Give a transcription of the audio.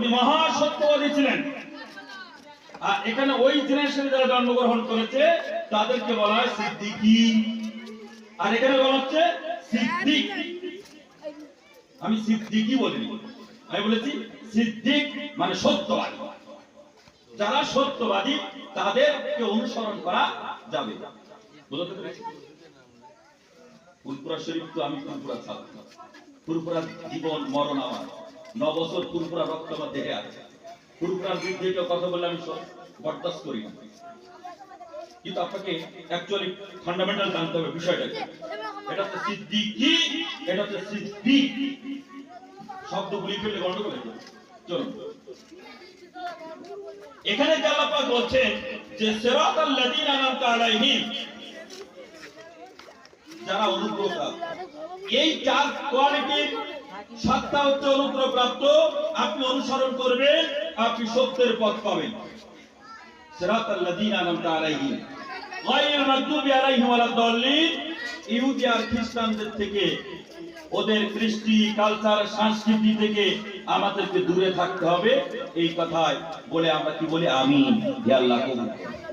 উনি মহা সত্যবাদী ছিলেন। আর এখানে ওই জেনারেশনে যারা জন্মগ্রহণ করেছে তাদেরকে বলা হয় সিদ্দিকী, আর এখানে বলা হচ্ছে সিদ্দিক। আমি সিদ্দিকী বলিনি, আমি বলেছি সিদ্দিক মানে সত্যবাদী। যারা সত্যবাদী তাদেরকে অনুসরণ করা যাবে। বুঝতে পেরেছি? ফুরফুরা শরীফ তো আমি ফুরফুরা ছাত্র, ফুরফুরা জীবন মরণ আমার 9 বছর ফুরফুরা রক্ত আমার দেহে আছে। ফুরফুরার বিরুদ্ধে কথা বললে আমি বরদাস্ত করি না, কিন্তু আপনাকে অ্যাকচুয়ালি ফান্ডামেন্টাল জানতে হবে বিষয়টা কি। এটা হচ্ছে সিদ্দিকী, এটা হচ্ছে সিদ্দিক। শব্দগুলি ফেলে গন্ডগোল হয়ে যাবে। চলুন, এখানে যে আল্লাহ পাক বলছেন যে সিরাতাল লাযিনা আনআমতা আলাইহিম, যারা অনুগ্রহপ্রাপ্ত। এই 4 কোয়ালিটির সত্তা হচ্ছে অনুগ্রহপ্রাপ্ত। আপনি অনুসরণ করবেন, আপনি সত্যের পথ পাবেন। সিরাতাল লাযিনা আনআমতা আলাইহিম গায়রিল মাগদুবি আলাইহিম ওয়ালাদ-দাল্লিন। ইহুদি আর খ্রিস্টানদের থেকে, ওদের কৃষ্টি কালচার সংস্কৃতি থেকে আমাদেরকে দূরে থাকতে হবে। এই কথায় বলে আমরা কি বলি? আমিন। হে আল্লাহ কবুল করুন।